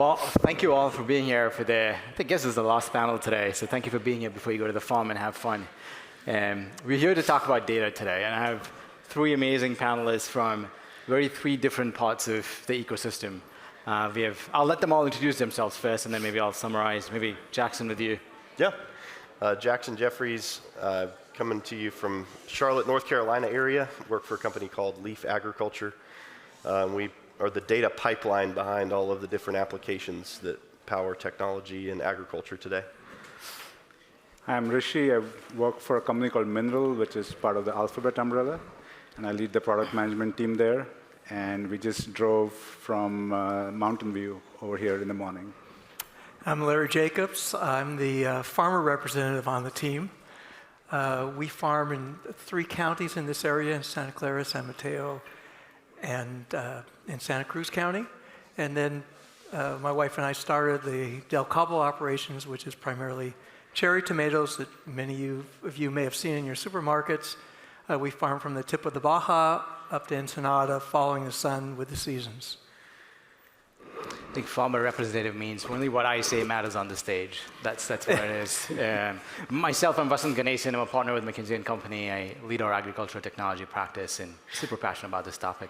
Well, thank you all for being here for I guess this is the last panel today, so thank you for being here before you go to the farm and have fun. We're here to talk about data today, and I have three amazing panelists from three different parts of the ecosystem. I'll let them all introduce themselves first, and then maybe I'll summarize. Maybe Jackson with you. Yeah, Jackson Jeffries, coming to you from Charlotte, North Carolina area. Work for a company called Leaf Agriculture. We are the data pipeline behind all of the different applications that power technology and agriculture today. I'm Rishi. I work for a company called Mineral, which is part of the Alphabet umbrella, and I lead the product management team there. And we just drove from Mountain View over here in the morning. I'm Larry Jacobs. I'm the farmer representative on the team. We farm in 3 counties in this area, in Santa Clara, San Mateo, and in Santa Cruz County. And then my wife and I started the Del Cabo operations, which is primarily cherry tomatoes that many of you may have seen in your supermarkets. We farm from the tip of the Baja up to Ensenada, following the sun with the seasons. I think farmer representative means only what I say matters on the stage. That's what it is. Myself, I'm Vasant Ganesan. I'm a partner with McKinsey & Company. I lead our agricultural technology practice and super passionate about this topic.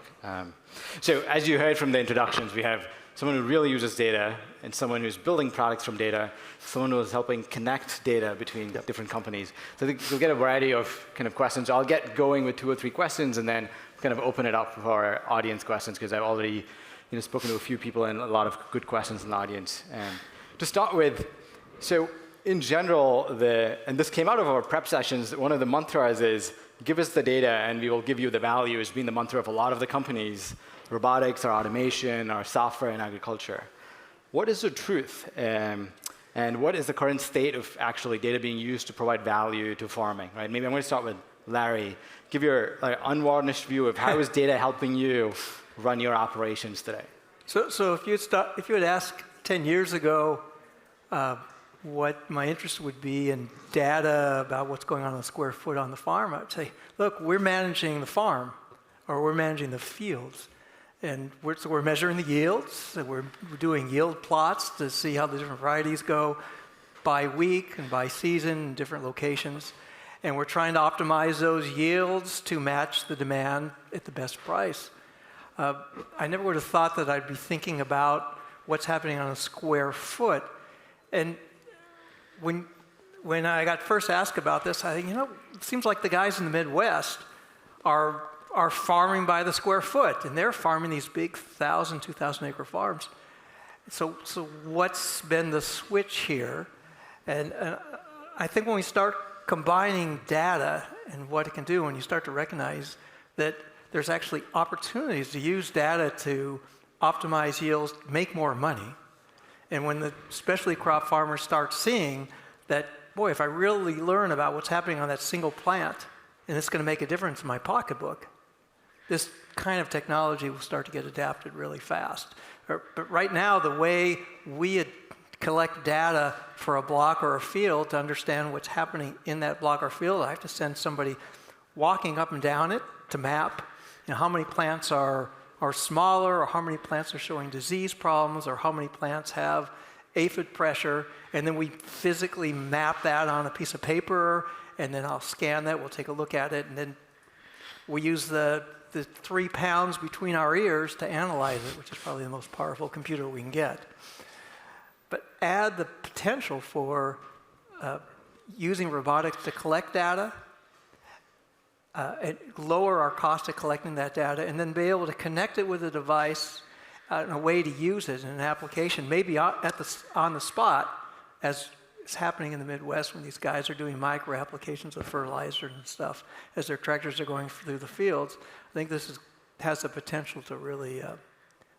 So as you heard from the introductions, we have someone who really uses data and someone who's building products from data, someone who's helping connect data between different companies. So I think you'll get a variety of kind of questions. I'll get going with 2 or 3 questions and then kind of open it up for our audience questions, because I've already spoken to a few people and a lot of good questions in the audience. To start with, so in general, and this came out of our prep sessions, one of the mantras is, give us the data and we will give you the value, has been the mantra of a lot of the companies, robotics or automation or software in agriculture. What is the truth? And what is the current state of actually data being used to provide value to farming? Right? Maybe I'm going to start with Larry. Give your unvarnished view of how is data helping you run your operations today. So if you had asked 10 years ago what my interest would be in data about what's going on the square foot on the farm, I'd say, look, we're managing the farm, or we're managing the fields. And we're measuring the yields. So we're doing yield plots to see how the different varieties go by week and by season in different locations. And we're trying to optimize those yields to match the demand at the best price. I never would have thought that I'd be thinking about what's happening on a square foot. And when I got first asked about this, I think, it seems like the guys in the Midwest are farming by the square foot, and they're farming these big 1,000, 2,000 acre farms. So what's been the switch here? And I think when we start combining data and what it can do, when you start to recognize that there's actually opportunities to use data to optimize yields, make more money. And when the specialty crop farmers start seeing that, boy, if I really learn about what's happening on that single plant, and it's going to make a difference in my pocketbook, this kind of technology will start to get adapted really fast. But right now, the way we collect data for a block or a field to understand what's happening in that block or field, I have to send somebody walking up and down it to map how many plants are smaller, or how many plants are showing disease problems, or how many plants have aphid pressure, and then we physically map that on a piece of paper, and then I'll scan that, we'll take a look at it, and then we use the 3 pounds between our ears to analyze it, which is probably the most powerful computer we can get. But add the potential for using robotics to collect data, and lower our cost of collecting that data, and then be able to connect it with a device and a way to use it in an application, maybe on the spot, as is happening in the Midwest when these guys are doing micro applications of fertilizer and stuff as their tractors are going through the fields. I think this has the potential to really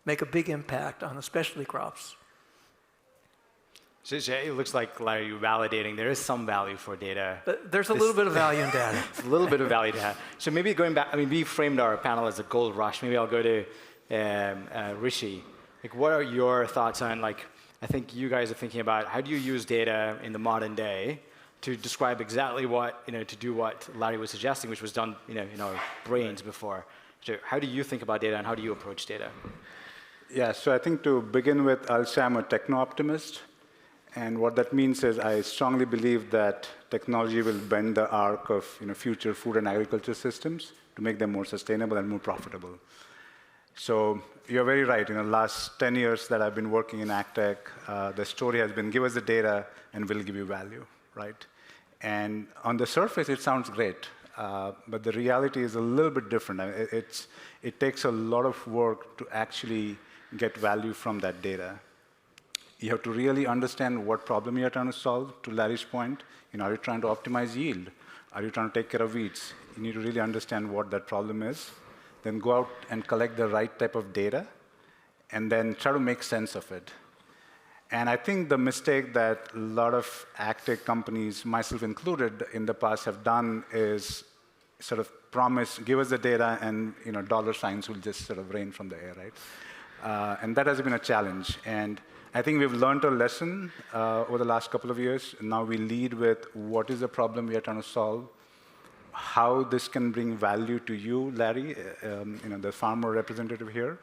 make a big impact on the specialty crops. So it looks like, Larry, you're validating there is some value for data. There's a little bit of value in data. A little bit of value to have. So maybe going back, we framed our panel as a gold rush. Maybe I'll go to Rishi. What are your thoughts on, I think you guys are thinking about how do you use data in the modern day to describe exactly what, to do what Larry was suggesting, which was done, in our brains before. So how do you think about data and how do you approach data? Yeah, so I think to begin with, I'll say I'm a techno-optimist. And what that means is I strongly believe that technology will bend the arc of future food and agriculture systems to make them more sustainable and more profitable. So you're very right. Last 10 years that I've been working in AgTech, the story has been give us the data and we'll give you value, right? And on the surface, it sounds great. But the reality is a little bit different. It takes a lot of work to actually get value from that data. You have to really understand what problem you're trying to solve. To Larry's point, are you trying to optimize yield? Are you trying to take care of weeds? You need to really understand what that problem is. Then go out and collect the right type of data, and then try to make sense of it. And I think the mistake that a lot of AgTech companies, myself included, in the past have done is sort of promise, give us the data, and dollar signs will just sort of rain from the air, right? And that has been a challenge. And I think we've learned a lesson over the last couple of years. Now we lead with what is the problem we are trying to solve, how this can bring value to you, Larry, the farmer representative here,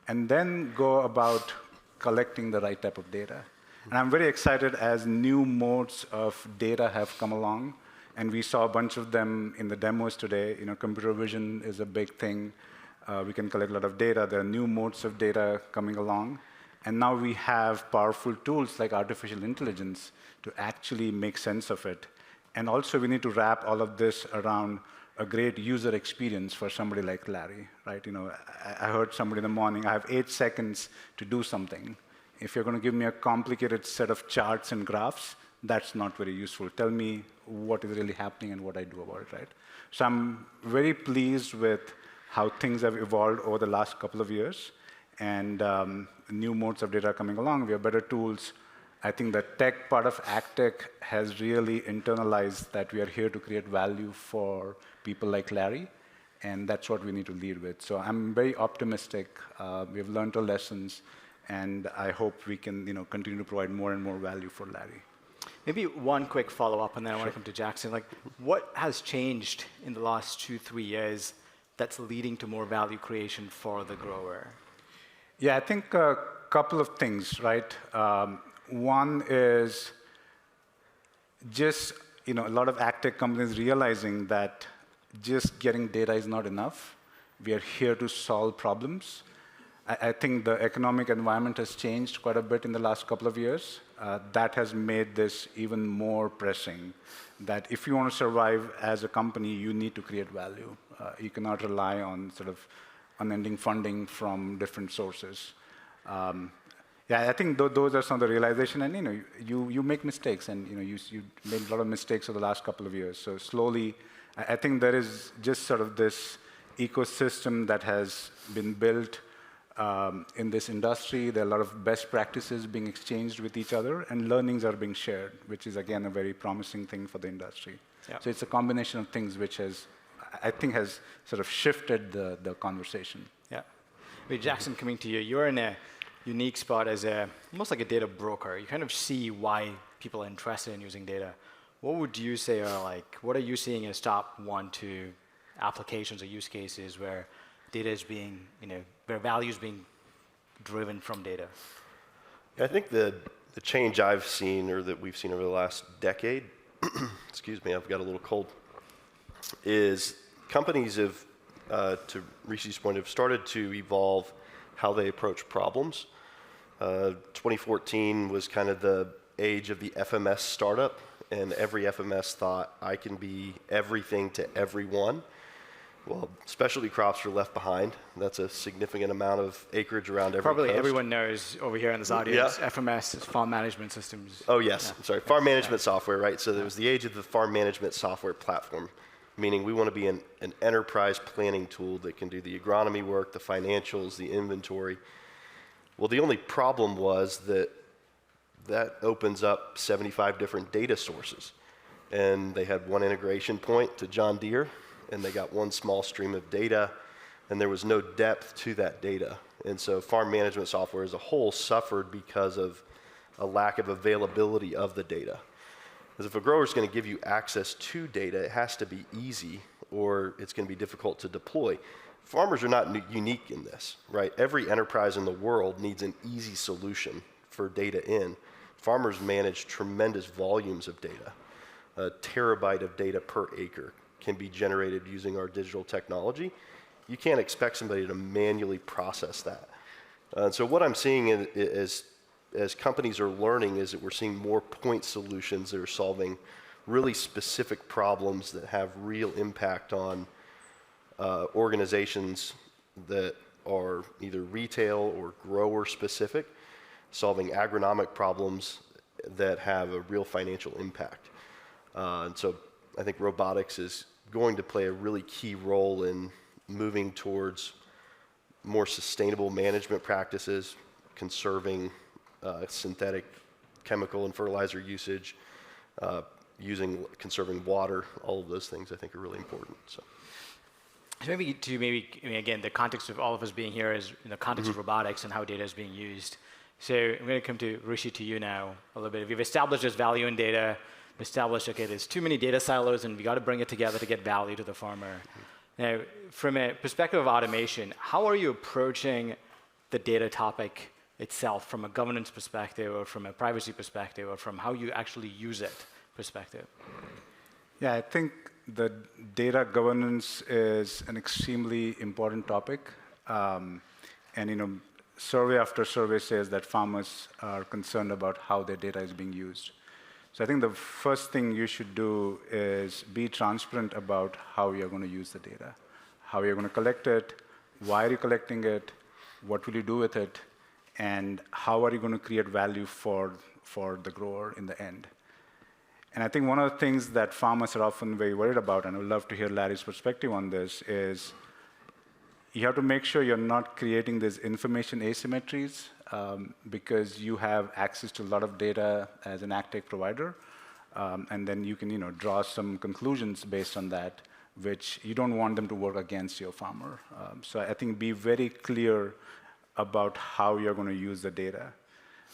and then go about collecting the right type of data. And I'm very excited as new modes of data have come along, and we saw a bunch of them in the demos today. Computer vision is a big thing. We can collect a lot of data. There are new modes of data coming along. And now we have powerful tools like artificial intelligence to actually make sense of it. And also, we need to wrap all of this around a great user experience for somebody like Larry, right? I heard somebody in the morning, I have 8 seconds to do something. If you're going to give me a complicated set of charts and graphs, that's not very useful. Tell me what is really happening and what I do about it, right? So I'm very pleased with how things have evolved over the last couple of years. And new modes of data are coming along. We have better tools. I think the tech part of AgTech has really internalized that we are here to create value for people like Larry, and that's what we need to lead with. So I'm very optimistic. We've learned our lessons, and I hope we can continue to provide more and more value for Larry. Maybe one quick follow-up, and then I want to come to Jackson. What has changed in the last 2-3 years that's leading to more value creation for the grower? Yeah, I think a couple of things, right? One is just a lot of AgTech companies realizing that just getting data is not enough. We are here to solve problems. I think the economic environment has changed quite a bit in the last couple of years. That has made this even more pressing, that if you want to survive as a company, you need to create value. You cannot rely on sort of unending funding from different sources. Yeah, I think those are some of the realization, and you make mistakes, and you made a lot of mistakes over the last couple of years. So slowly, I think there is just sort of this ecosystem that has been built in this industry. There are a lot of best practices being exchanged with each other, and learnings are being shared, which is again a very promising thing for the industry. Yeah. So it's a combination of things which I think has sort of shifted the conversation. Yeah. Wait, Jackson, coming to you, you're in a unique spot as almost like a data broker. You kind of see why people are interested in using data. What would you say are what are you seeing as top 1, 2 applications or use cases where data is being, where value is being driven from data? I think the change I've seen, or that we've seen over the last decade, excuse me, I've got a little cold, is companies have, to Rishi's point, have started to evolve how they approach problems. 2014 was kind of the age of the FMS startup, and every FMS thought, I can be everything to everyone. Well, specialty crops are left behind. That's a significant amount of acreage around every Probably coast. Everyone knows over here in this audience, yeah. FMS, farm management systems. Oh, yes. Yeah. Sorry, farm management software, right? So there was the age of the farm management software platform, meaning we want to be an enterprise planning tool that can do the agronomy work, the financials, the inventory. Well, the only problem was that opens up 75 different data sources. And they had one integration point to John Deere, and they got one small stream of data, and there was no depth to that data. And so farm management software as a whole suffered because of a lack of availability of the data. Because if a grower is going to give you access to data, it has to be easy, or it's going to be difficult to deploy. farmers are not unique in this, right? Every enterprise in the world needs an easy solution for data in. Farmers manage tremendous volumes of data. A terabyte of data per acre can be generated using our digital technology. You can't expect somebody to manually process that. So what I'm seeing as companies are learning is that we're seeing more point solutions that are solving really specific problems that have real impact on organizations that are either retail or grower specific, solving agronomic problems that have a real financial impact. And so I think robotics is going to play a really key role in moving towards more sustainable management practices, conserving synthetic chemical and fertilizer usage, conserving water. All of those things I think are really important. So again, the context of all of us being here is in the context of robotics and how data is being used. So I'm going to come to Rishi, to you now a little bit. We've established this value in data. We've established, okay, there's too many data silos and we got to bring it together to get value to the farmer. Now, from a perspective of automation, how are you approaching the data topic itself from a governance perspective or from a privacy perspective or from how you actually use it perspective? Yeah, I think the data governance is an extremely important topic. And survey after survey says that farmers are concerned about how their data is being used. So I think the first thing you should do is be transparent about how you're going to use the data, how you're going to collect it, why are you collecting it, what will you do with it, and how are you going to create value for the grower in the end. And I think one of the things that farmers are often very worried about, and I would love to hear Larry's perspective on this, is you have to make sure you're not creating these information asymmetries because you have access to a lot of data as an AgTech provider, and then you can draw some conclusions based on that, which you don't want them to work against your farmer. So I think be very clear about how you're going to use the data.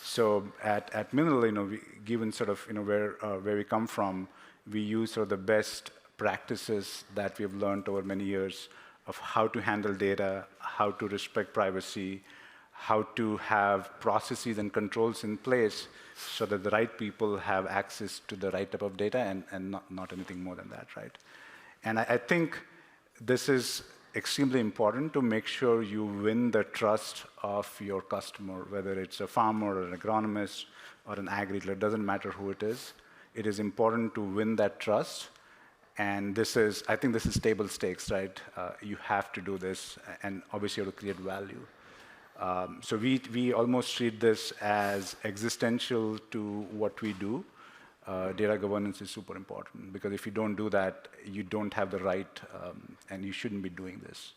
So at Mineral, given sort of where we come from, we use sort of the best practices that we've learned over many years of how to handle data, how to respect privacy, how to have processes and controls in place so that the right people have access to the right type of data and not anything more than that, right? And I think this is extremely important to make sure you win the trust of your customer, whether it's a farmer or an agronomist or an ag retailer, it doesn't matter who it is. It is important to win that trust. And I think this is table stakes, right? You have to do this, and obviously you have to create value. So we almost treat this as existential to what we do. Data governance is super important, because if you don't do that, you don't have the right, and you shouldn't be doing this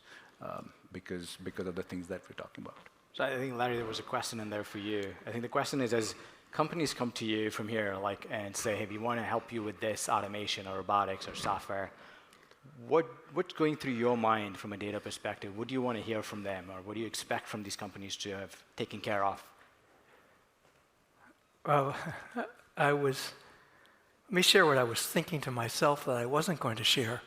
because of the things that we're talking about. So I think, Larry, there was a question in there for you. I think the question is, as companies come to you from here and say, hey, we want to help you with this automation or robotics or software, what's going through your mind from a data perspective? What do you want to hear from them, or what do you expect from these companies to have taken care of? Well, let me share what I was thinking to myself that I wasn't going to share.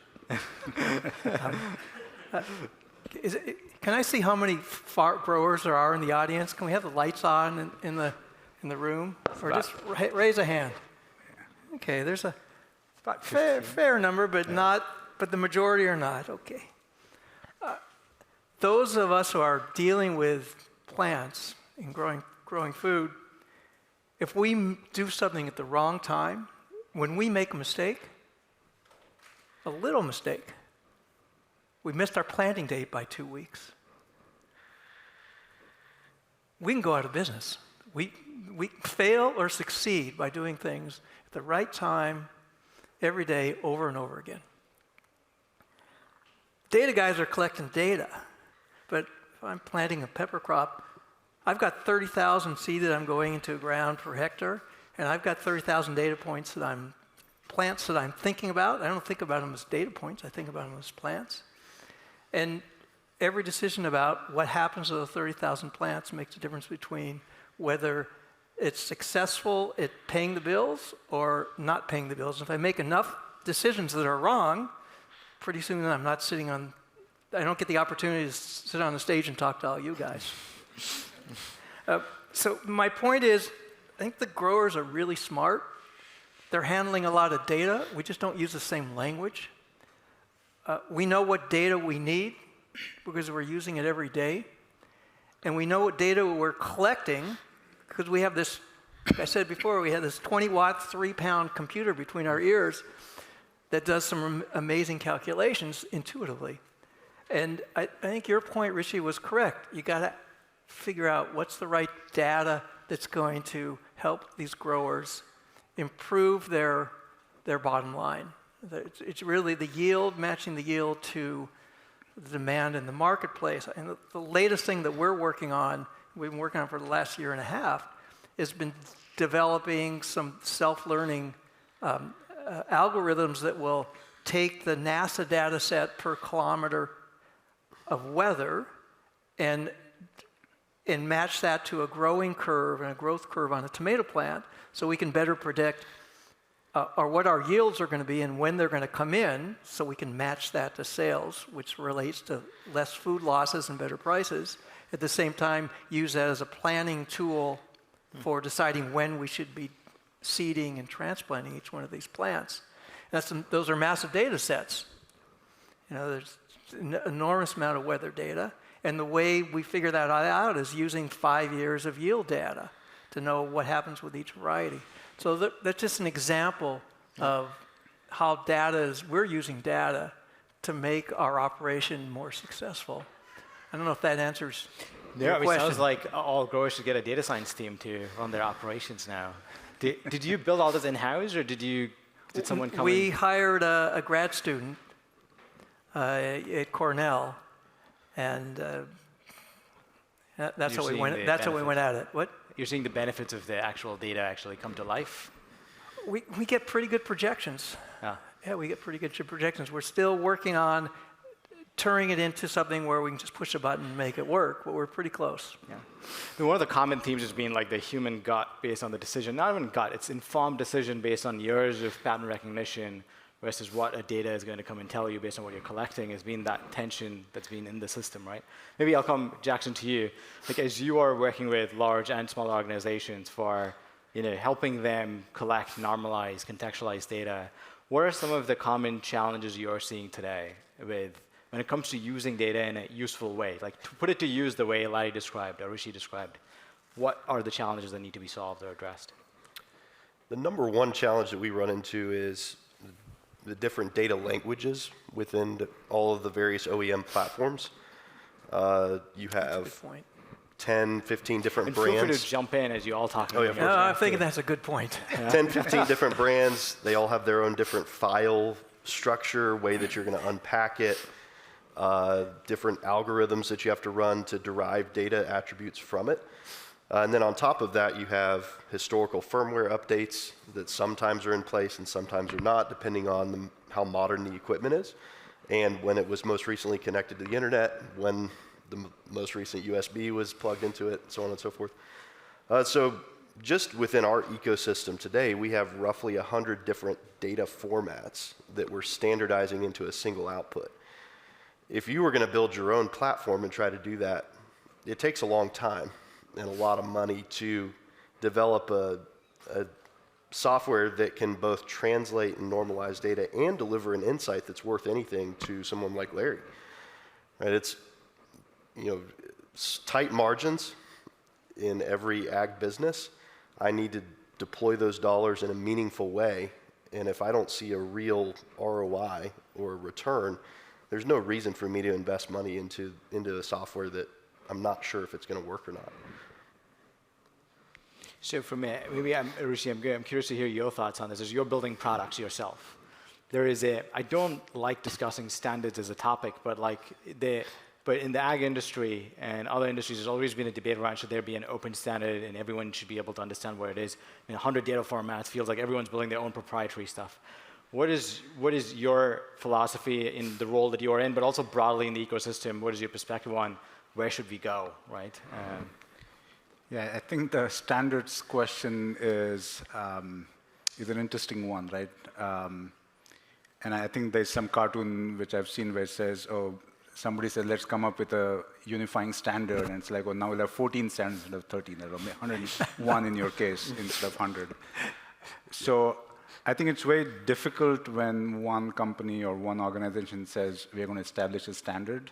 Can I see how many growers there are in the audience? Can we have the lights on in the room? Or just raise a hand. Okay, there's a fair number, but the majority are not. Okay. Those of us who are dealing with plants and growing food, if we do something at the wrong time, when we make a mistake, a little mistake, we missed our planting date by 2 weeks, we can go out of business. We fail or succeed by doing things at the right time, every day, over and over again. Data guys are collecting data, but if I'm planting a pepper crop, I've got 30,000 seed that I'm going into the ground per hectare, and I've got 30,000 data points plants that I'm thinking about. I don't think about them as data points, I think about them as plants. And every decision about what happens to those 30,000 plants makes a difference between whether it's successful at paying the bills or not paying the bills. If I make enough decisions that are wrong, pretty soon I'm not sitting on I don't get the opportunity to sit on the stage and talk to all you guys. So my point is, I think the growers are really smart. They're handling a lot of data. We just don't use the same language. We know what data we need because we're using it every day. And we know what data we're collecting because we have this, like I said before, we have this 20-watt, 3-pound computer between our ears that does some amazing calculations intuitively. And I think your point, Rishi, was correct. You got to figure out what's the right data that's going to help these growers improve their bottom line. It's really the yield, matching the yield to the demand in the marketplace. And the latest thing that we're working on, we've been working on for the last year and a half, has been developing some self-learning algorithms that will take the NASA data set per kilometer of weather and match that to a growing curve and a growth curve on a tomato plant so we can better predict or what our yields are going to be and when they're going to come in so we can match that to sales, which relates to less food losses and better prices. At the same time, use that as a planning tool for deciding when we should be seeding and transplanting each one of these plants. Those are massive data sets. There's an enormous amount of weather data. And the way we figure that out is using 5 years of yield data to know what happens with each variety. So that's just an example of how we're using data to make our operation more successful. I don't know if that answers your question. It sounds like all growers should get a data science team to run their operations now. Did you build all this in-house, or did someone come in? We hired a grad student at Cornell, and that's how we went at it. What? You're seeing the benefits of the actual data actually come to life? We get pretty good projections. Yeah, we get pretty good projections. We're still working on turning it into something where we can just push a button and make it work, but we're pretty close. Yeah. And one of the common themes has been like the human gut based on the decision. Not even gut, it's informed decision based on years of pattern recognition versus what a data is going to come and tell you based on what you're collecting has been that tension that's been in the system, right? Maybe I'll come, Jackson, to you. Like as you are working with large and small organizations for helping them collect, normalize, contextualize data, what are some of the common challenges you're seeing today when it comes to using data in a useful way? Like to put it to use the way Larry described or Rishi described, what are the challenges that need to be solved or addressed? The number one challenge that we run into is the different data languages within all of the various OEM platforms. You have 10, 15 different brands. Feel free to jump in as you all talk. I'm thinking that's a good point. 10, 15 different brands. They all have their own different file structure, way that you're going to unpack it, different algorithms that you have to run to derive data attributes from it. And then on top of that, you have historical firmware updates that sometimes are in place and sometimes are not, depending on how modern the equipment is, and when it was most recently connected to the internet, when the most recent USB was plugged into it, so on and so forth. So just within our ecosystem today, we have roughly 100 different data formats that we're standardizing into a single output. If you were going to build your own platform and try to do that, it takes a long time and a lot of money to develop a software that can both translate and normalize data and deliver an insight that's worth anything to someone like Larry. Right? It's tight margins in every ag business. I need to deploy those dollars in a meaningful way, and if I don't see a real ROI or return, there's no reason for me to invest money into a software that I'm not sure if it's going to work or not. So for me, maybe Rishi, I'm curious to hear your thoughts on this. As you're building products yourself, I don't like discussing standards as a topic, but in the ag industry and other industries, there's always been a debate around should there be an open standard and everyone should be able to understand what it is. 100 data formats feels like everyone's building their own proprietary stuff. What is your philosophy in the role that you're in, but also broadly in the ecosystem? What is your perspective on where should we go, right? Yeah, I think the standards question is an interesting one, right? And I think there's some cartoon which I've seen where it says, somebody said, let's come up with a unifying standard, and it's like, well, now we'll have 14 standards instead of 13, or 101 in your case instead of 100. So I think it's very difficult when one company or one organization says, we're going to establish a standard,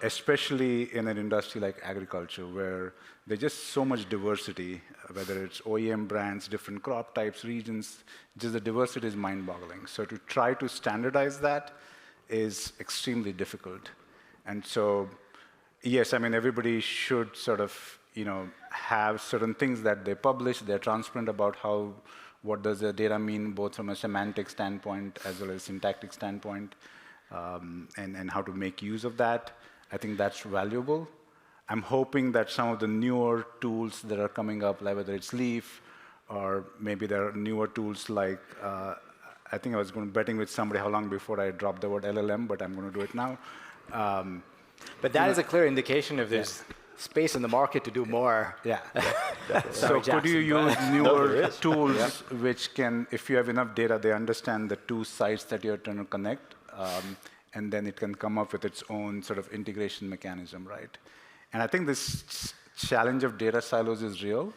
especially in an industry like agriculture, where there's just so much diversity, whether it's OEM brands, different crop types, regions, just the diversity is mind-boggling. So to try to standardize that is extremely difficult. And so, yes, I mean, everybody should sort of, have certain things that they publish. They're transparent about what does the data mean, both from a semantic standpoint as well as syntactic standpoint, and how to make use of that. I think that's valuable. I'm hoping that some of the newer tools that are coming up, like whether it's Leaf, or maybe there are newer tools like, I think I was betting with somebody how long before I dropped the word LLM, but I'm going to do it now. But that is a clear indication of there's space in the market to do more. Yeah. Sorry, so could you Jackson, use newer tools which can, if you have enough data, they understand the two sites that you're trying to connect, and then it can come up with its own sort of integration mechanism, right? And I think this challenge of data silos is real.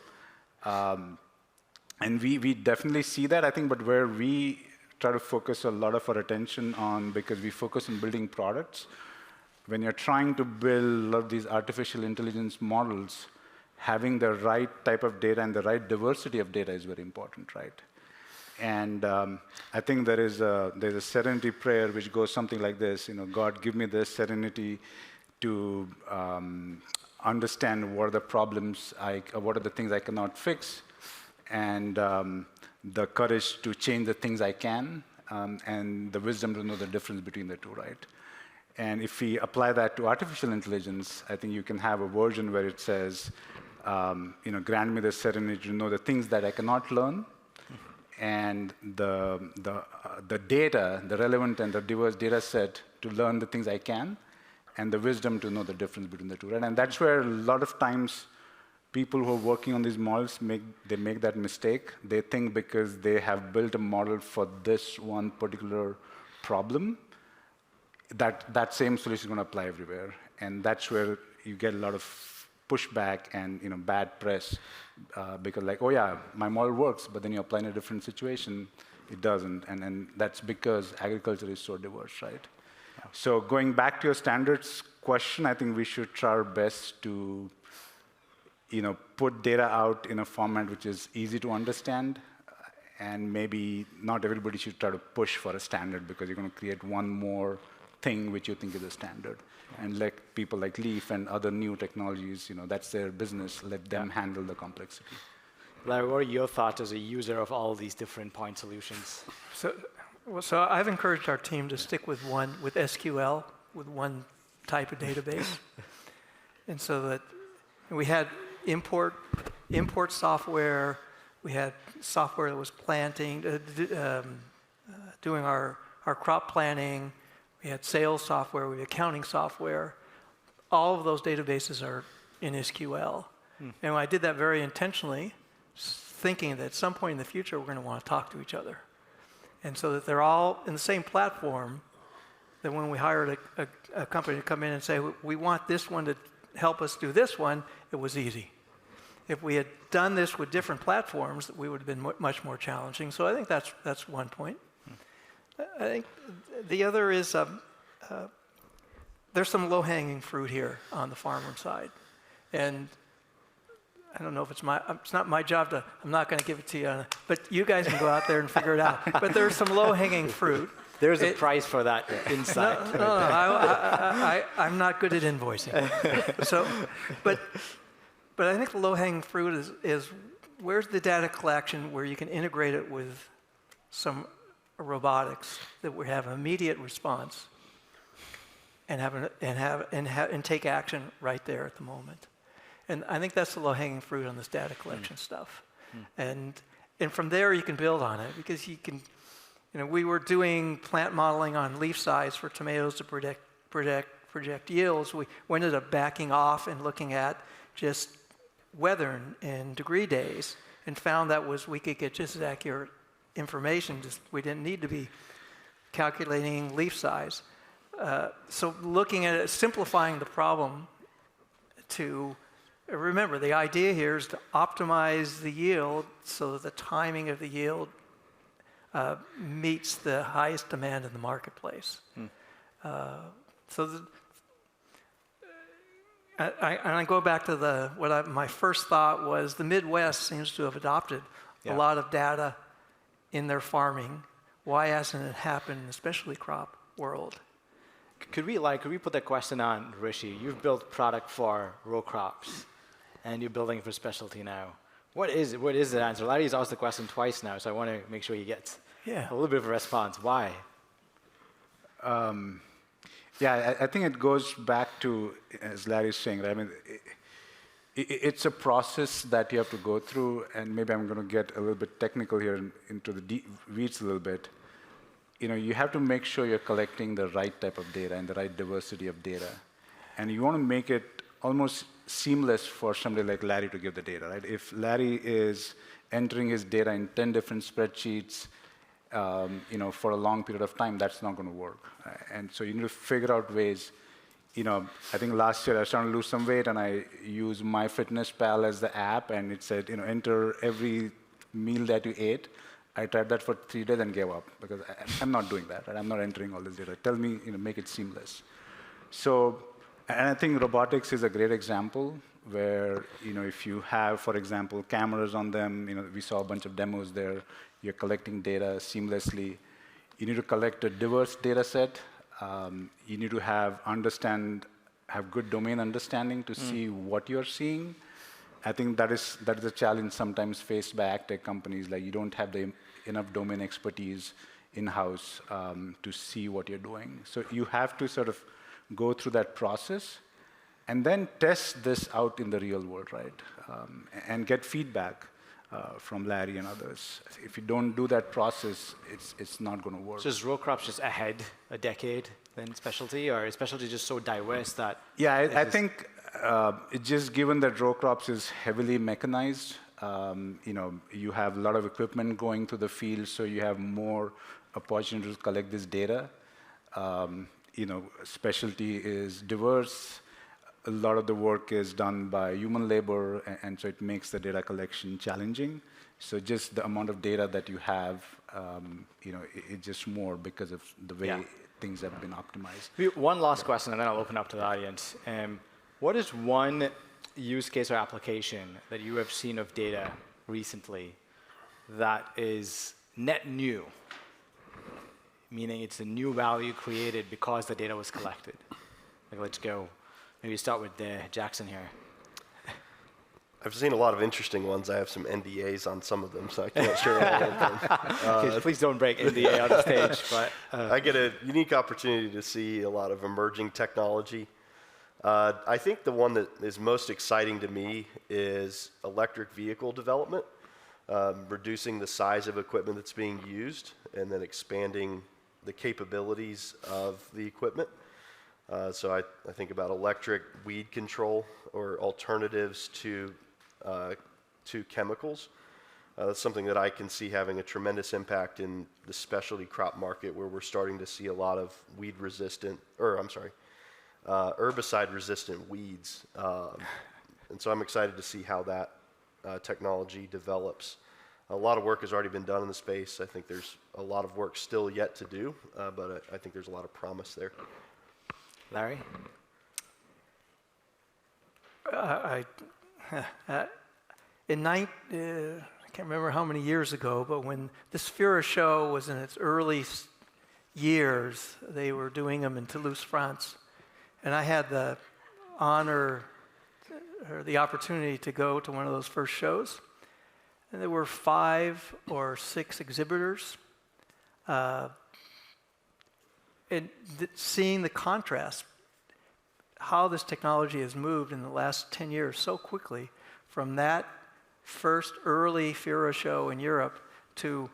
And we definitely see that, I think, but where we try to focus a lot of our attention on, because we focus on building products, when you're trying to build a lot of these artificial intelligence models, having the right type of data and the right diversity of data is very important, right? And I think there's a serenity prayer which goes something like this, God, give me the serenity to understand what are the problems, what are the things I cannot fix, and the courage to change the things I can, and the wisdom to know the difference between the two, right? And if we apply that to artificial intelligence, I think you can have a version where it says, grant me the serenity to know the things that I cannot learn, and the data, the relevant and the diverse data set to learn the things I can, and the wisdom to know the difference between the two, right? And that's where a lot of times people who are working on these models make that mistake. They think because they have built a model for this one particular problem, that same solution is going to apply everywhere. And that's where you get a lot of pushback and bad press, because like, oh yeah, my model works, but then you apply in a different situation, it doesn't. And that's because agriculture is so diverse, right? Yeah. So going back to your standards question, I think we should try our best to put data out in a format which is easy to understand, and maybe not everybody should try to push for a standard, because you're going to create one more thing which you think is a standard. And like people like Leaf and other new technologies, that's their business. Let them handle the complexity. Larry, what are your thoughts as a user of all these different point solutions? So I've encouraged our team to stick with SQL, with one type of database. And so that we had import software, we had software that was planting, doing our crop planning, we had sales software, we had accounting software. All of those databases are in SQL. And I did that very intentionally, thinking that at some point in the future we're going to want to talk to each other. And so that they're all in the same platform, that when we hired a company to come in and say, we want this one to help us do this one, it was easy. If we had done this with different platforms, we would have been much more challenging. So I think that's one point. I think the other is there's some low-hanging fruit here on the farmer side. And I don't know if it's not my job to, I'm not going to give it to you, but you guys can go out there and figure it out. But there's some low-hanging fruit. There's a price for that insight. No, I'm not good at invoicing. But I think the low-hanging fruit is where's the data collection where you can integrate it with some robotics that would have immediate response and take action right there at the moment. And I think that's the low-hanging fruit on this data collection stuff. And from there you can build on it, because you can, we were doing plant modeling on leaf size for tomatoes to project yields. We ended up backing off and looking at just weather and degree days, and found that we could get just as accurate information. We didn't need to be calculating leaf size. So looking at it, simplifying the problem to, remember, the idea here is to optimize the yield so that the timing of the yield meets the highest demand in the marketplace. I go back to my first thought was the Midwest seems to have adopted a lot of data in their farming. Why hasn't it happened in the specialty crop world? Could we put that question on Rishi? You've built product for row crops, and you're building for specialty now. What is the answer? Larry's asked the question twice now, so I want to make sure he gets a little bit of a response. Why? Yeah, I think it goes back to, as Larry's saying, right? I mean, it's a process that you have to go through, and maybe I'm going to get a little bit technical here into the weeds a little bit. You have to make sure you're collecting the right type of data and the right diversity of data. And you want to make it almost seamless for somebody like Larry to give the data, right? If Larry is entering his data in 10 different spreadsheets, for a long period of time, that's not going to work. And so you need to figure out ways. I think last year I was trying to lose some weight, and I used MyFitnessPal as the app, and it said, enter every meal that you ate. I tried that for 3 days and gave up because I'm not doing that. Right? I'm not entering all this data. Tell me, make it seamless. So, and I think robotics is a great example where, if you have, for example, cameras on them, we saw a bunch of demos there. You're collecting data seamlessly. You need to collect a diverse data set. You need to have good domain understanding to see what you're seeing. I think that is a challenge sometimes faced by AgTech companies. Like, you don't have enough domain expertise in-house to see what you're doing. So you have to sort of go through that process and then test this out in the real world, right? And get feedback from Larry and others. If you don't do that process, it's not going to work. So is row crops just ahead a decade than specialty, or is specialty just so diverse that? Yeah, I think it's just given that row crops is heavily mechanized. You have a lot of equipment going to the field, so you have more opportunity to collect this data. Specialty is diverse. A lot of the work is done by human labor, and so it makes the data collection challenging. So just the amount of data that you have, it's just more because of the way things have been optimized. One last question, and then I'll open up to the audience. What is one use case or application that you have seen of data recently that is net new, meaning it's a new value created because the data was collected? Like, let's go. Maybe start with Jackson here. I've seen a lot of interesting ones. I have some NDAs on some of them, so I can't share all of them. Please don't break NDA on the stage. But I get a unique opportunity to see a lot of emerging technology. I think the one that is most exciting to me is electric vehicle development, reducing the size of equipment that's being used, and then expanding the capabilities of the equipment. So I think about electric weed control or alternatives to chemicals. That's something that I can see having a tremendous impact in the specialty crop market, where we're starting to see a lot of herbicide-resistant weeds. And so I'm excited to see how that technology develops. A lot of work has already been done in the space. I think there's a lot of work still yet to do, but I think there's a lot of promise there. Larry? I can't remember how many years ago, but when this FIRA show was in its early years, they were doing them in Toulouse, France. And I had the honor or the opportunity to go to one of those first shows. And there were 5 or 6 exhibitors. And seeing the contrast, how this technology has moved in the last 10 years so quickly from that first early FIRA show in Europe to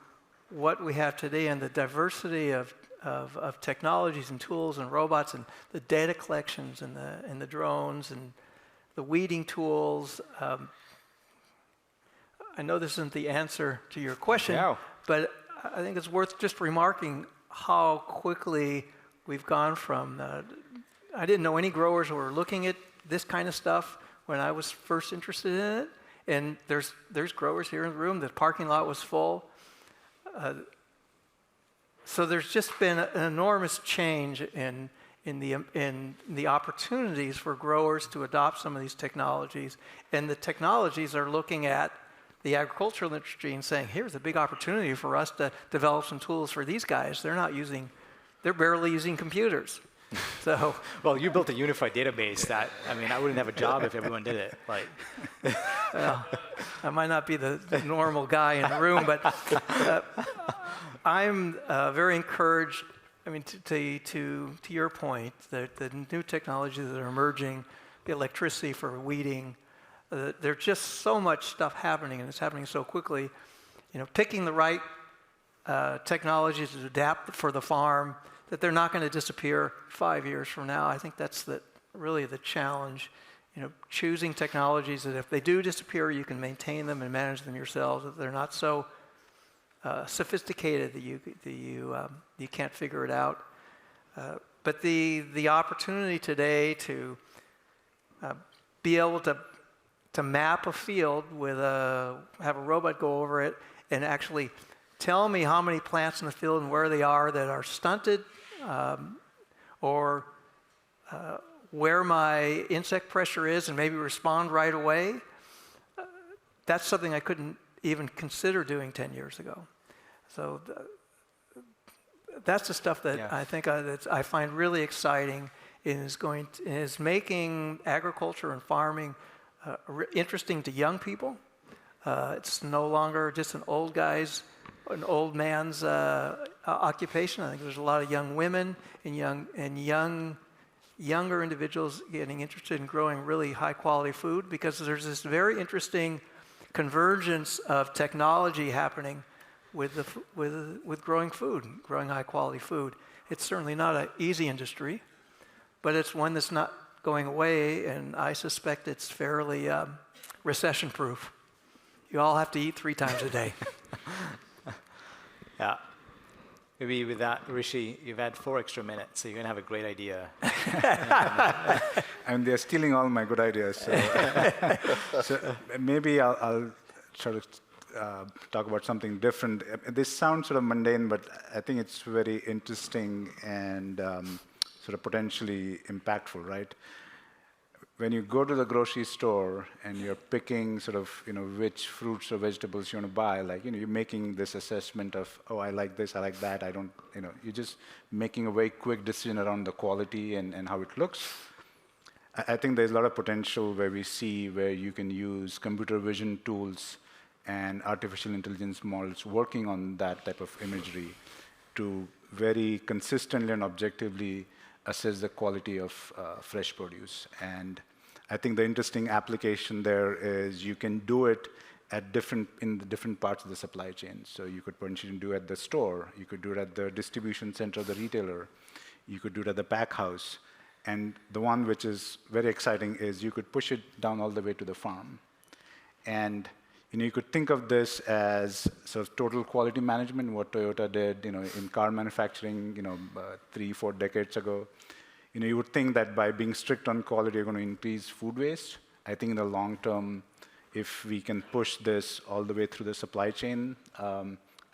what we have today, and the diversity of technologies and tools and robots and the data collections and the drones and the weeding tools. I know this isn't the answer to your question, but I think it's worth just remarking how quickly we've gone from, I didn't know any growers who were looking at this kind of stuff when I was first interested in it. And there's growers here in the room. The parking lot was full. So there's just been an enormous change in the opportunities for growers to adopt some of these technologies. And the technologies are looking at the agricultural industry and saying, here's a big opportunity for us to develop some tools for these guys. They're barely using computers. So, well, you built a unified database that, I mean, I wouldn't have a job if everyone did it. Like, well, I might not be the normal guy in the room, but I'm very encouraged. I mean, to your point, the new technologies that are emerging, the electricity for weeding, there's just so much stuff happening, and it's happening so quickly. You know, picking the right technologies to adapt for the farm, that they're not going to disappear 5 years from now. I think that's really the challenge. You know, choosing technologies that if they do disappear, you can maintain them and manage them yourselves. That they're not so sophisticated that you can't figure it out. But the opportunity today to be able to map a field with have a robot go over it and actually tell me how many plants in the field and where they are that are stunted, or where my insect pressure is and maybe respond right away. That's something I couldn't even consider doing 10 years ago. So that's the stuff that I think I find really exciting and is making agriculture and farming interesting to young people. It's no longer just an old man's occupation. I think there's a lot of young women and younger individuals getting interested in growing really high quality food, because there's this very interesting convergence of technology happening with growing food, growing high quality food. It's certainly not an easy industry, but it's one that's not going away, and I suspect it's fairly recession proof. You all have to eat 3 times a day. yeah. Maybe with that, Rishi, you've had 4 extra minutes, so you're going to have a great idea. And they're stealing all my good ideas. So maybe I'll try to talk about something different. This sounds sort of mundane, but I think it's very interesting and sort of potentially impactful, right? When you go to the grocery store and you're picking sort of, which fruits or vegetables you want to buy, like, you're making this assessment of, oh, I like this, I like that, I don't, you're just making a very quick decision around the quality and how it looks. I think there's a lot of potential where you can use computer vision tools and artificial intelligence models working on that type of imagery to very consistently and objectively assess the quality of fresh produce. And I think the interesting application there is you can do it in the different parts of the supply chain. So you could potentially do it at the store, you could do it at the distribution center of the retailer, you could do it at the pack house. And the one which is very exciting is you could push it down all the way to the farm. And you could think of this as sort of total quality management, what Toyota did, in car manufacturing, 3-4 decades ago. You would think that by being strict on quality, you're going to increase food waste. I think in the long term, if we can push this all the way through the supply chain,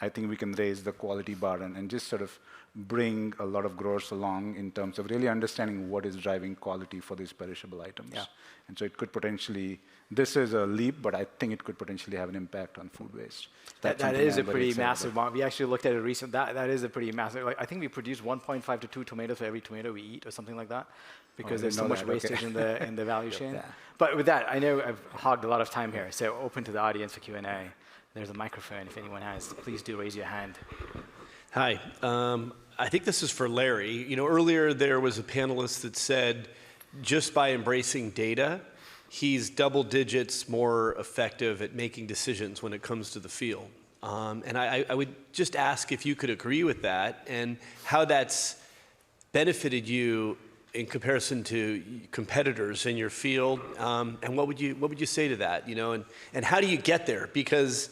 I think we can raise the quality bar and just sort of bring a lot of growers along in terms of really understanding what is driving quality for these perishable items. Yeah. And so it could potentially, this is a leap, but I think it could potentially have an impact on food waste. That is a pretty massive amount. We actually looked at it recently. That is a pretty massive, I think we produce 1.5 to 2 tomatoes for every tomato we eat or something like that, because there's so much wastage in the value chain. Yeah. But with that, I know I've hogged a lot of time here, so open to the audience for Q&A. There's a microphone if anyone has. Please do raise your hand. Hi. I think this is for Larry. Earlier there was a panelist that said just by embracing data, he's double digits more effective at making decisions when it comes to the field. And I would just ask if you could agree with that and how that's benefited you in comparison to competitors in your field. And what would you say to that? And how do you get there? Because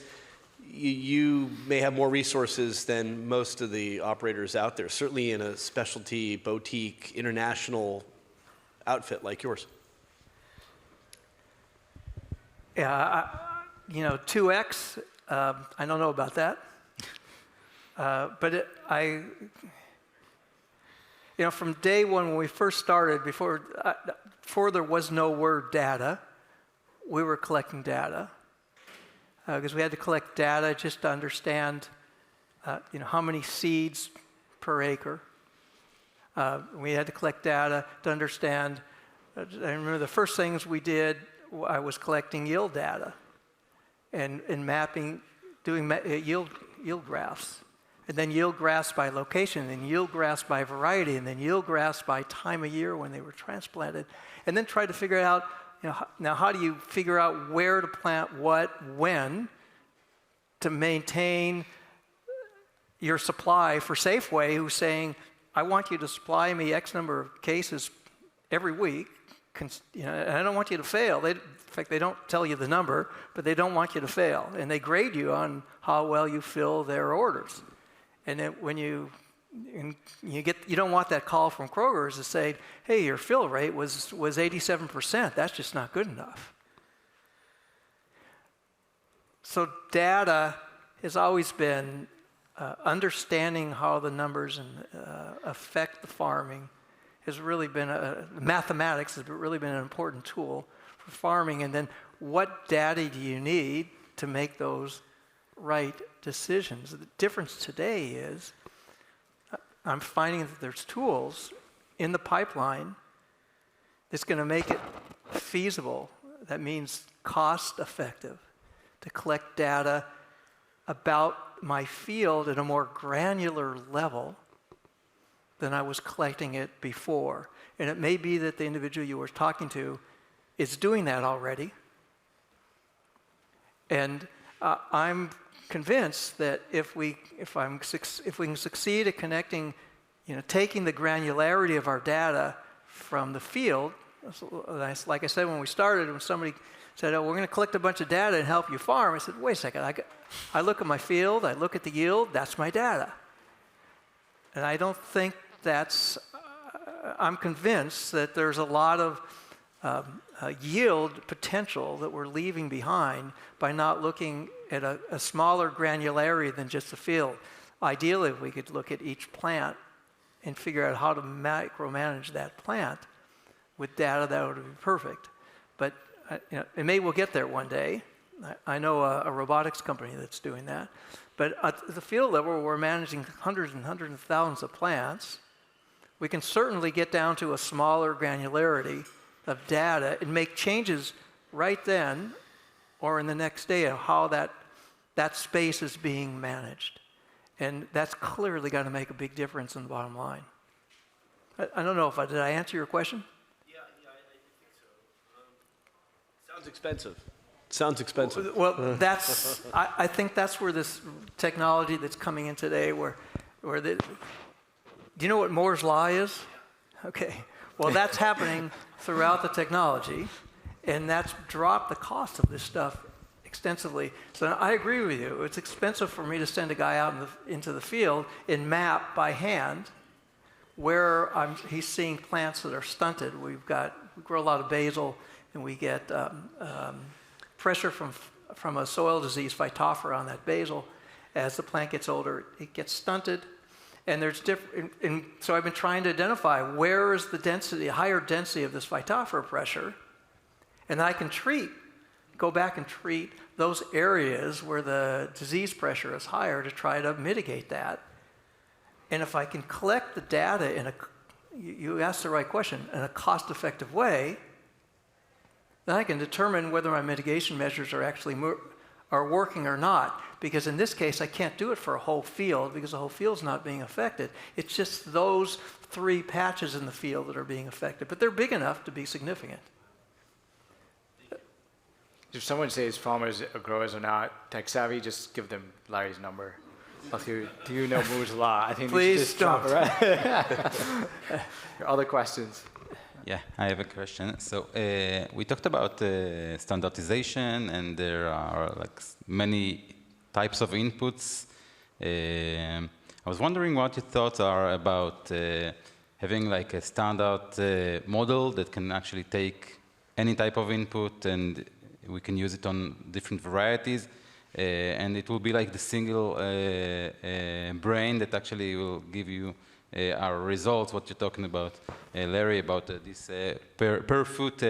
you may have more resources than most of the operators out there, certainly in a specialty, boutique, international outfit like yours. Yeah, 2X, I don't know about that. But from day one when we first started, before there was no word data, we were collecting data. Because we had to collect data just to understand, how many seeds per acre. We had to collect data to understand. I remember the first things we did, I was collecting yield data, and mapping, doing yield graphs, and then yield graphs by location, and yield graphs by variety, and then yield graphs by time of year when they were transplanted, and then try to figure out. Now, how do you figure out where to plant what, when, to maintain your supply for Safeway, who's saying, I want you to supply me X number of cases every week, and I don't want you to fail. In fact, they don't tell you the number, but they don't want you to fail. And they grade you on how well you fill their orders. And then when you don't want that call from Kroger's to say, hey, your fill rate was 87%. That's just not good enough. So data has always been understanding how the numbers affect the farming has really been, mathematics has really been an important tool for farming. And then what data do you need to make those right decisions? The difference today is I'm finding that there's tools in the pipeline that's going to make it feasible. That means cost effective to collect data about my field at a more granular level than I was collecting it before. And it may be that the individual you were talking to is doing that already. And I'm convinced that if we can succeed at connecting, taking the granularity of our data from the field, like I said when we started, when somebody said, oh, we're going to collect a bunch of data and help you farm, I said, wait a second, I look at my field, I look at the yield, that's my data. And I don't think I'm convinced that there's a lot of yield potential that we're leaving behind by not looking at a smaller granularity than just the field. Ideally, if we could look at each plant and figure out how to micromanage that plant with data, that would be perfect. But and maybe we'll get there one day. I know a robotics company that's doing that. But at the field level, we're managing hundreds and hundreds of thousands of plants. We can certainly get down to a smaller granularity of data and make changes right then or in the next day of how that space is being managed. And that's clearly going to make a big difference in the bottom line. I don't know if did I answer your question? Yeah, I think so. Sounds expensive. Sounds expensive. Well, I think that's where this technology that's coming in today, do you know what Moore's Law is? Okay. Well, that's happening throughout the technology, and that's dropped the cost of this stuff extensively. So I agree with you. It's expensive for me to send a guy out into the field and map by hand where he's seeing plants that are stunted. We grow a lot of basil, and we get pressure from a soil disease, Phytophthora, on that basil. As the plant gets older, it gets stunted. And there's and so I've been trying to identify where is the density, higher density of this Phytophthora pressure, and I can go back and treat those areas where the disease pressure is higher to try to mitigate that. And if I can collect the data you asked the right question, in a cost-effective way, then I can determine whether my mitigation measures are actually are working or not. Because in this case, I can't do it for a whole field because the whole field's not being affected. It's just those 3 patches in the field that are being affected. But they're big enough to be significant. If someone says farmers or growers are not tech savvy, just give them Larry's number. Do you know Moore's Law? I think please just don't. Other questions? Yeah, I have a question. So we talked about standardization, and there are many types of inputs. I was wondering what your thoughts are about having like a standard model that can actually take any type of input and we can use it on different varieties. And it will be like the single brain that actually will give you our results, what you're talking about, Larry, about this per foot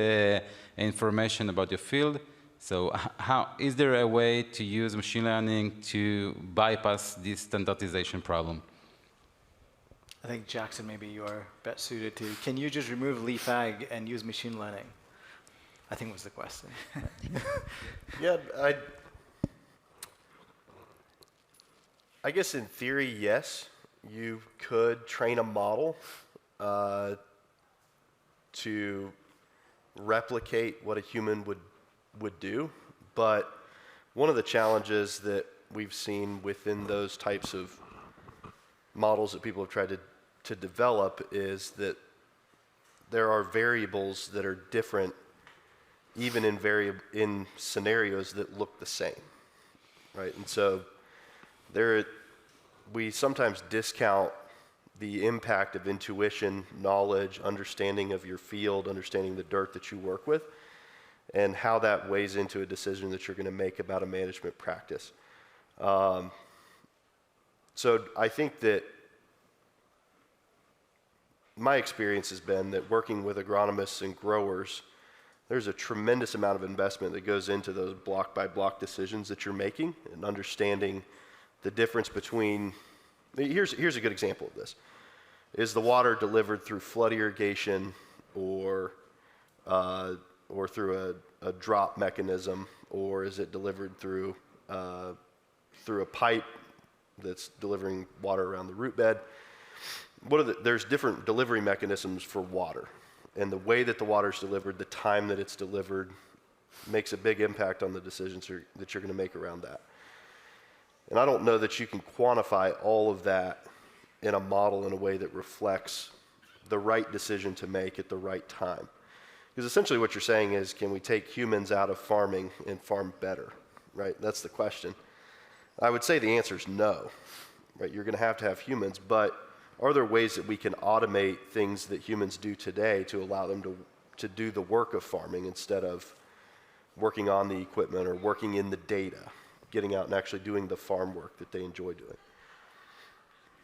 information about your field. So how is there a way to use machine learning to bypass this standardization problem? I think Jackson, maybe you are best suited to. Can you just remove leaf ag and use machine learning? I think was the question. Yeah, I guess in theory, yes, you could train a model to replicate what a human would do, but one of the challenges that we've seen within those types of models that people have tried to develop is that there are variables that are different even in scenarios that look the same, right? And so we sometimes discount the impact of intuition, knowledge, understanding of your field, understanding the dirt that you work with, and how that weighs into a decision that you're going to make about a management practice. So I think that my experience has been that working with agronomists and growers, there's a tremendous amount of investment that goes into those block-by-block decisions that you're making and understanding the difference between, here's a good example of this. Is the water delivered through flood irrigation or through a drop mechanism, or is it delivered through a pipe that's delivering water around the root bed? There's different delivery mechanisms for water. And the way that the water is delivered, the time that it's delivered, makes a big impact on the decisions that you're going to make around that. And I don't know that you can quantify all of that in a model in a way that reflects the right decision to make at the right time. Because essentially what you're saying is, can we take humans out of farming and farm better, right? That's the question. I would say the answer is no, right? You're going to have humans, but are there ways that we can automate things that humans do today to allow them to do the work of farming instead of working on the equipment or working in the data, getting out and actually doing the farm work that they enjoy doing?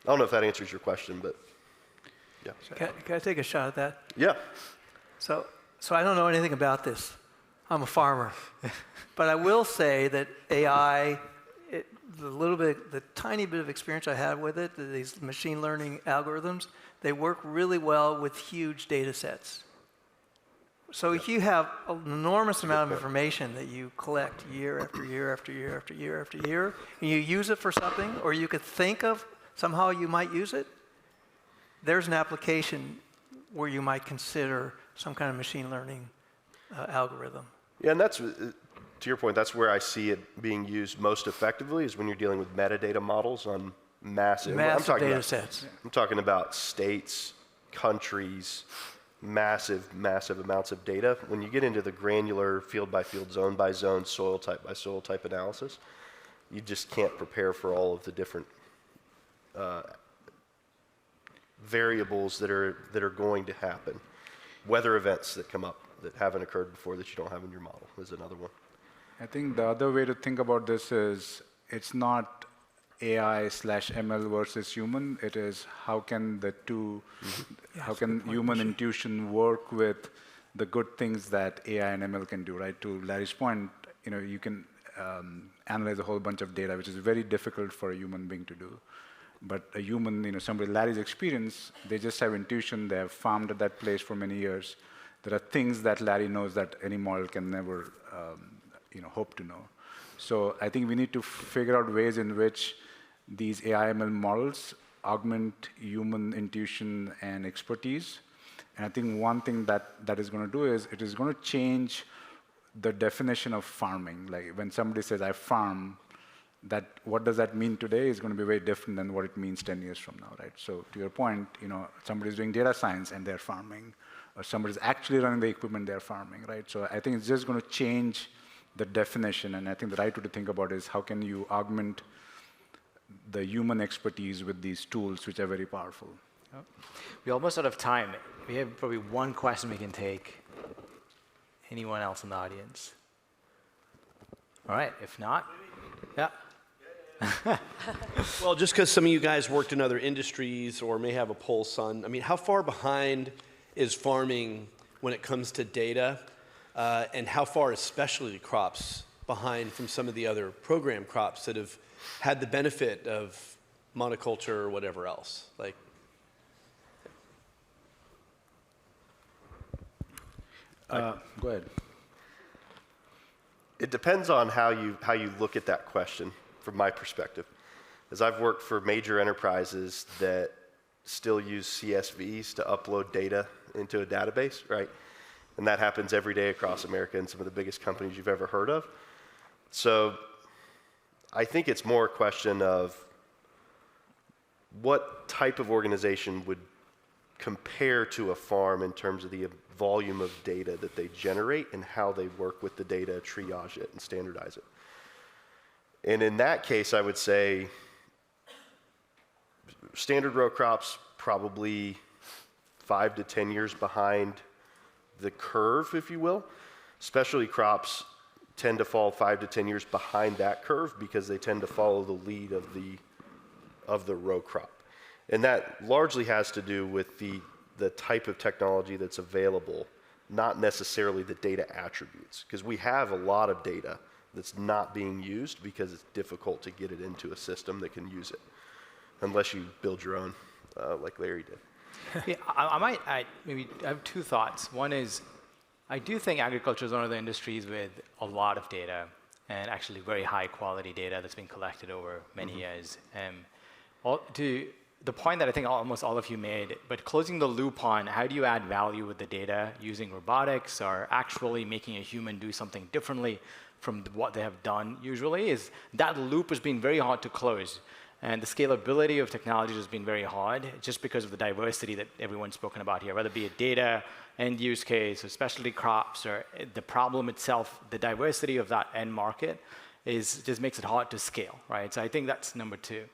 I don't know if that answers your question, but yeah. Can I take a shot at that? Yeah. So I don't know anything about this. I'm a farmer. But I will say that AI, the tiny bit of experience I had with it, these machine learning algorithms, they work really well with huge data sets. So if you have an enormous amount of information that you collect year after year after year after year after year, and you use it for something, or you could think of somehow you might use it, there's an application where you might consider some kind of machine learning algorithm. Yeah, and that's, to your point, that's where I see it being used most effectively is when you're dealing with metadata models on massive data sets. I'm talking about states, countries, massive amounts of data. When you get into the granular field by field, zone by zone, soil type by soil type analysis, you just can't prepare for all of the different variables that are going to happen. Weather events that come up that haven't occurred before that you don't have in your model is another one. I think the other way to think about this is it's not AI/ML versus human. It is how can the two, how can human intuition work with the good things that AI and ML can do, right? To Larry's point, you can analyze a whole bunch of data, which is very difficult for a human being to do. But a human, somebody Larry's experience, they just have intuition. They have farmed at that place for many years. There are things that Larry knows that any model can never, hope to know. So I think we need to figure out ways in which these AI/ML models augment human intuition and expertise. And I think one thing that is going to do is it is going to change the definition of farming. Like when somebody says, I farm, what does that mean today is going to be very different than what it means 10 years from now, right? So to your point, somebody's doing data science and they're farming, or somebody's actually running the equipment, they're farming, right? So I think it's just going to change the definition. And I think the right way to think about it is how can you augment the human expertise with these tools, which are very powerful. We're almost out of time. We have probably one question we can take. Anyone else in the audience? All right, if not, yeah. Well, just because some of you guys worked in other industries or may have a pulse on, I mean, how far behind is farming when it comes to data? And how far is specialty crops behind from some of the other program crops that have had the benefit of monoculture or whatever else? Like, Go ahead. It depends on how you look at that question from my perspective. As I've worked for major enterprises that still use CSVs to upload data into a database, right? And that happens every day across America in some of the biggest companies you've ever heard of. So I think it's more a question of what type of organization would compare to a farm in terms of the volume of data that they generate and how they work with the data, triage it, and standardize it. And in that case, I would say standard row crops probably 5 to 10 years behind the curve, if you will. Specialty crops tend to fall 5 to 10 years behind that curve because they tend to follow the lead of the row crop. And that largely has to do with the type of technology that's available, not necessarily the data attributes. Because we have a lot of data that's not being used because it's difficult to get it into a system that can use it, unless you build your own, like Larry did. Yeah, I have two thoughts. One is, I do think agriculture is one of the industries with a lot of data, and actually very high quality data that's been collected over many years. To the point that I think almost all of you made, but closing the loop on how do you add value with the data using robotics or actually making a human do something differently from what they have done usually, is that loop has been very hard to close. And the scalability of technology has been very hard just because of the diversity that everyone's spoken about here, whether it be a data, end use case, or specialty crops, or the problem itself, the diversity of that end market just makes it hard to scale, right? So I think that's number two.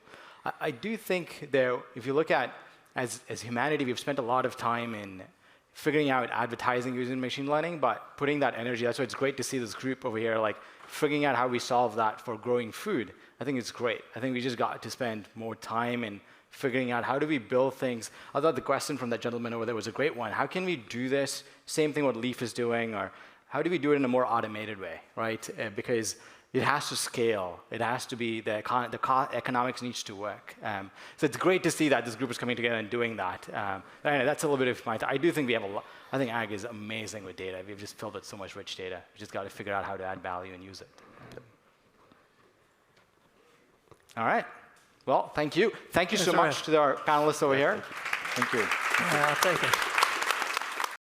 I do think there, if you look at, as humanity, we've spent a lot of time in figuring out advertising using machine learning, but putting that energy, that's why it's great to see this group over here, like figuring out how we solve that for growing food. I think it's great. I think we just got to spend more time in figuring out how do we build things. I thought the question from that gentleman over there was a great one. How can we do this? Same thing what Leaf is doing, or how do we do it in a more automated way, right? Because it has to scale. It has to be, the economics needs to work. So it's great to see that this group is coming together and doing that. Anyway, that's a little bit of my, I do think we have a lot, I think ag is amazing with data. We've just filled with so much rich data. We just got to figure out how to add value and use it. All right. Well, thank you. Thank you so much to our panelists over here. Thank you. Thank you.